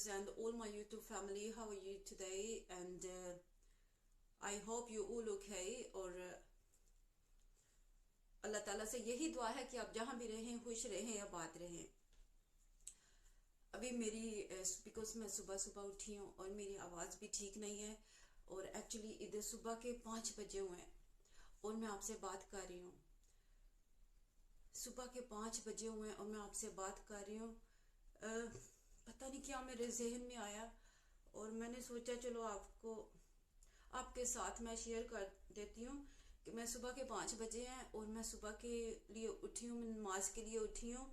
viewers and all my YouTube family, how are you today? And I hope you all okay. और अल्लाह ताला से यही दुआ है कि आप जहाँ भी रहें खुश रहें या बात रहें। अभी मेरी बिकॉज मैं सुबह सुबह उठी हूँ और मेरी आवाज़ भी ठीक नहीं है और एक्चुअली इधर सुबह के 5 बजे हुए हैं और मैं आपसे बात कर रही हूँ। सुबह के 5 बजे हुए हैं और मैं आपसे बात कर रही हूँ। पता नहीं क्या मेरे जहन में आया और मैंने सोचा चलो आपके साथ मैं शेयर कर देती हूँ कि मैं सुबह के 5 बजे हैं और मैं सुबह के लिए उठी हूँ, मैं नमाज के लिए उठी हूँ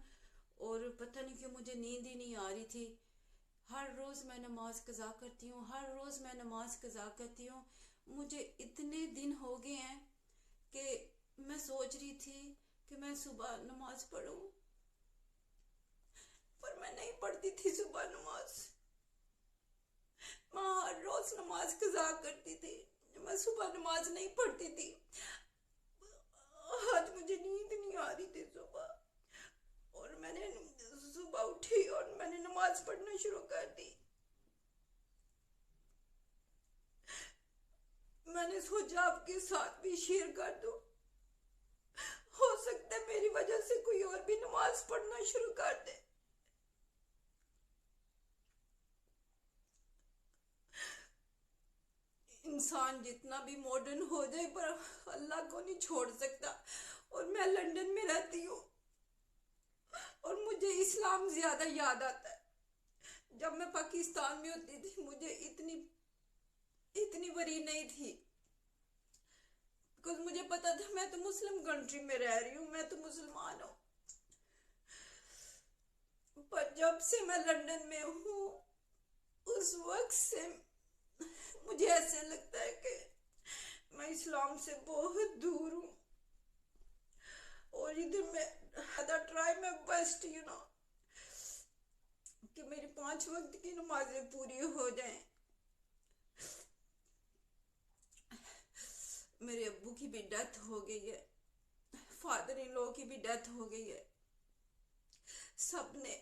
और पता नहीं क्यों मुझे नींद ही नहीं आ रही थी। हर रोज़ मैं नमाज कज़ा करती हूँ, हर रोज़ मैं नमाज कज़ा करती हूँ। मुझे इतने दिन हो गए हैं कि मैं सोच रही थी कि मैं सुबह नमाज पढ़ूँ, पर मैं नहीं पढ़ती थी सुबह नमाज। मैं हर रोज़ नमाज कज़ा करती थी, मैं सुबह नमाज नहीं पढ़ती थी। आज मुझे नींद नहीं आ रही थी सुबह और मैंने सुबह उठी और मैंने नमाज पढ़ना शुरू कर दी। मैंने सोचा आपके साथ भी शेयर कर दूं, हो सकता है मेरी वजह से कोई और भी नमाज पढ़ना शुरू कर दे। इंसान जितना भी मॉडर्न हो जाए पर अल्लाह को नहीं छोड़ सकता। और मैं लंदन में रहती हूँ और मुझे इस्लाम ज्यादा याद आता है। जब मैं पाकिस्तान में होती थी मुझे इतनी वरी नहीं थी, बिकॉज मुझे पता था मैं तो मुस्लिम कंट्री में रह रही हूँ, मैं तो मुसलमान हूँ। पर जब से मैं लंदन में हूँ उस वक्त से मुझे ऐसे लगता है कि मैं इस्लाम से बहुत दूर हूँ और इधर मैं ट्राई माय बेस्ट कि मेरी 5 वक्त की नमाजें पूरी हो जाएं। मेरे अब्बू की भी डेथ हो गई है, फादर इन लॉ की भी डेथ हो गई है। सबने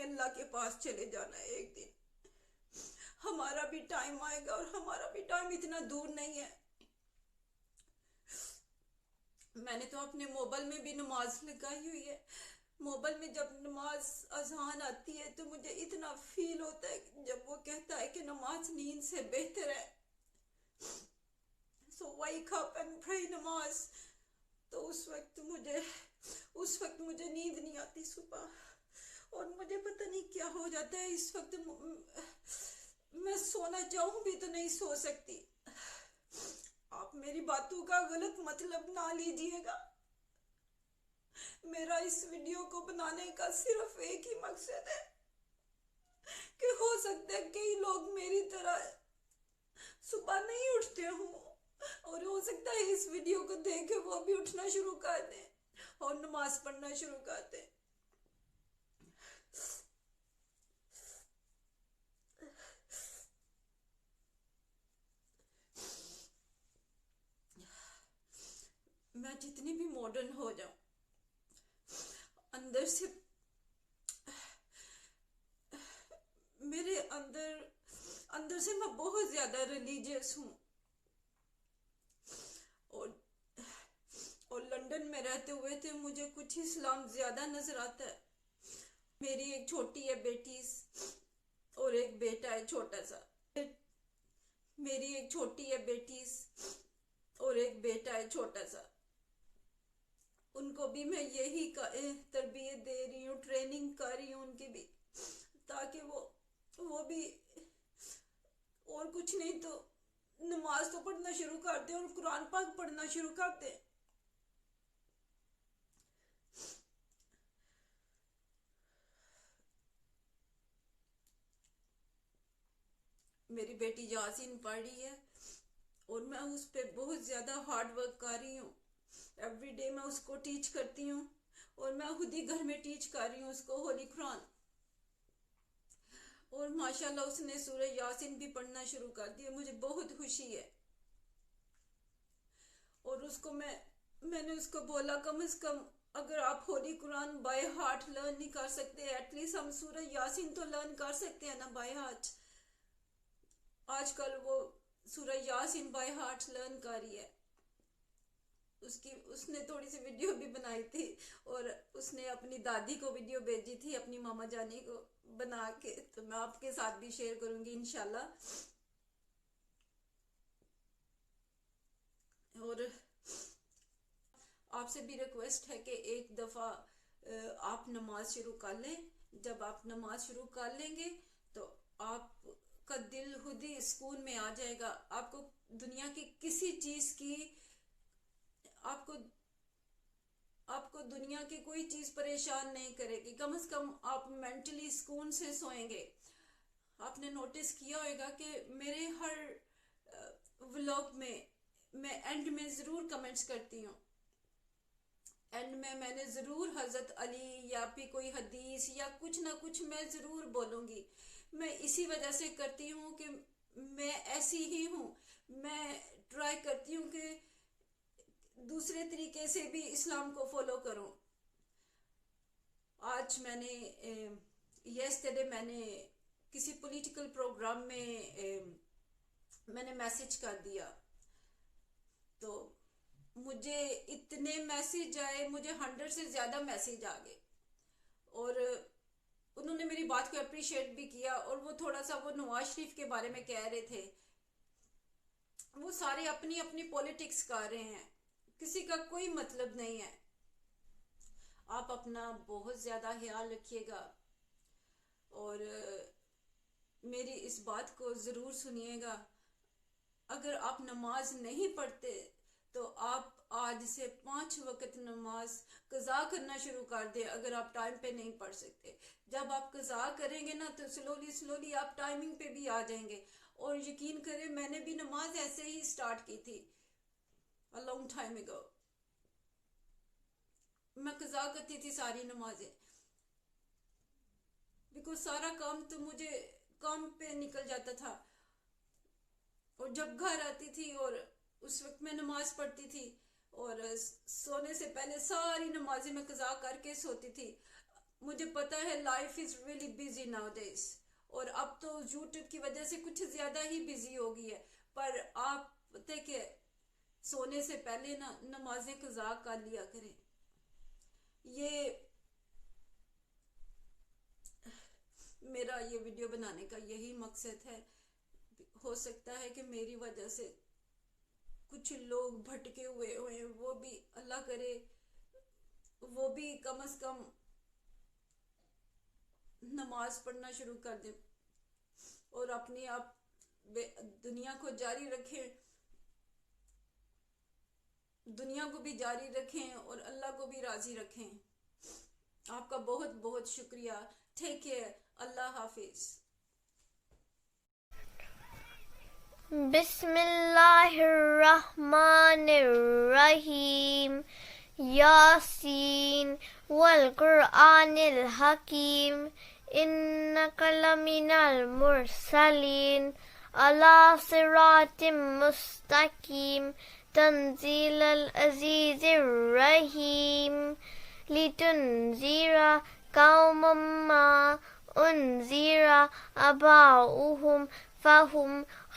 अल्लाह के पास चले जाना है एक दिन। हमारा भी टाइम आएगा और हमारा भी टाइम इतना दूर नहीं है। मैंने तो अपने मोबाइल में भी नमाज लगाई हुई है। मोबाइल में जब नमाज अजान आती है तो मुझे इतना फील होता है जब वो कहता है कि नमाज नींद से बेहतर है, सो वेक अप एंड प्रे नमाज। तो उस वक्त मुझे नींद नहीं आती सुबह और मुझे पता नहीं क्या हो जाता है। इस वक्त मैं सोना चाहूं भी तो नहीं सो सकती। आप मेरी बातों का गलत मतलब ना लीजिएगा। मेरा इस वीडियो को बनाने का सिर्फ एक ही मकसद है कि हो सकता है कई लोग मेरी तरह सुबह नहीं उठते हों और हो सकता है इस वीडियो को देख के वो भी उठना शुरू कर दें और नमाज पढ़ना शुरू कर दें। मैं जितनी भी मॉडर्न हो जाऊं, अंदर से मेरे अंदर से मैं बहुत ज्यादा रिलीजियस हूँ और लंदन में रहते हुए थे मुझे कुछ इस्लाम ज्यादा नजर आता है। मेरी एक छोटी है बेटी और एक बेटा है छोटा सा। मेरी एक छोटी है बेटी और एक बेटा है छोटा सा। उनको भी मैं यही तरबियत दे रही हूँ, ट्रेनिंग कर रही हूँ उनकी भी, ताकि वो भी और कुछ नहीं तो नमाज तो पढ़ना शुरू कर दे और कुरान पाक पढ़ना शुरू कर दे। मेरी बेटी यासीन पढ़ रही है और मैं उस पर बहुत ज्यादा हार्ड वर्क कर रही हूँ। एवरी डे मैं उसको टीच करती हूँ और मैं खुद ही घर में टीच कर रही हूँ उसको होली कुरान। और माशाल्लाह उसने सूरह यासीन भी पढ़ना शुरू कर दिया, मुझे बहुत खुशी है। और मैंने उसको बोला कम से कम अगर आप Holi Quran by heart learn नहीं कर सकते, एटलीस्ट हम सूरह यासीन तो लर्न कर सकते हैं ना बाय हार्ट। आजकल वो सूरह यासीन बाय हार्ट लर्न कर रही है। उसने थोड़ी सी वीडियो भी बनाई थी और उसने अपनी दादी को वीडियो भेजी थी, अपनी मामा जानी को बना के, तो मैं आपके साथ भी शेयर करूंगी इंशाल्लाह। और आपसे भी रिक्वेस्ट है कि एक दफ़ा आप नमाज शुरू कर लें। जब आप नमाज शुरू कर लेंगे तो आपका दिल खुद ही सुकून में आ जाएगा। आपको दुनिया की किसी चीज़ की, आपको आपको दुनिया की कोई चीज़ परेशान नहीं करेगी। कम से कम आप मेंटली सुकून से सोएंगे। आपने नोटिस किया होगा कि मेरे हर व्लॉग में मैं एंड में ज़रूर कमेंट्स करती हूँ। एंड में मैंने ज़रूर हज़रत अली या फिर कोई हदीस या कुछ ना कुछ मैं ज़रूर बोलूँगी। मैं इसी वजह से करती हूँ कि मैं ऐसी ही हूँ। मैं ट्राई करती हूँ कि दूसरे तरीके से भी इस्लाम को फॉलो करूँ। आज यस्टरडे मैंने किसी पॉलिटिकल प्रोग्राम में मैंने मैसेज कर दिया, तो मुझे इतने मैसेज आए, मुझे 100 से ज़्यादा मैसेज आ गए और उन्होंने मेरी बात को अप्रिशिएट भी किया। और वो थोड़ा सा वो नवाज शरीफ के बारे में कह रहे थे। वो सारे अपनी अपनी पॉलिटिक्स कर रहे हैं, किसी का कोई मतलब नहीं है। आप अपना बहुत ज़्यादा ख्याल रखिएगा और मेरी इस बात को ज़रूर सुनिएगा। अगर आप नमाज नहीं पढ़ते तो आप आज से 5 वक्त नमाज कज़ा करना शुरू कर दें। अगर आप टाइम पे नहीं पढ़ सकते, जब आप कज़ा करेंगे ना तो स्लोली स्लोली आप टाइमिंग पे भी आ जाएंगे। और यकीन करें, मैंने भी नमाज ऐसे ही स्टार्ट की थी अ लॉन्ग टाइम अगो। मैं कज़ा करती थी सारी नमाजें, बिकॉज सारा काम तो मुझे काम पे निकल जाता था। और जब घर आती थी और उस वक्त मैं नमाज पढ़ती थी और सोने से पहले सारी नमाजें मैं कज़ा करके सोती थी। मुझे पता है life is really busy now days, और अब तो यूट्यूब की वजह से कुछ ज़्यादा ही बिजी हो गई है। पर आप पता है कि सोने से पहले ना नमाजें कज़ा कर लिया करें। ये मेरा ये वीडियो बनाने का यही मकसद है। हो सकता है कि मेरी वजह से कुछ लोग भटके हुए हुए, वो भी अल्लाह करे वो भी कम से कम नमाज पढ़ना शुरू कर दें और अपनी आप दुनिया को जारी रखें, दुनिया को भी जारी रखें और अल्लाह को भी राजी रखें। आपका बहुत बहुत शुक्रिया। Take care. अल्लाह हाफिज। Bismillahirrahmanirrahim. Yasin wal Qur'anil Hakim. Innaka laminal mursalin ala siratim mustaqim. Tanzilal azizir rahim. Litunzira qauman ma unzira aba'uhum fahum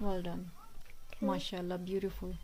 Well done. MashaAllah, beautiful.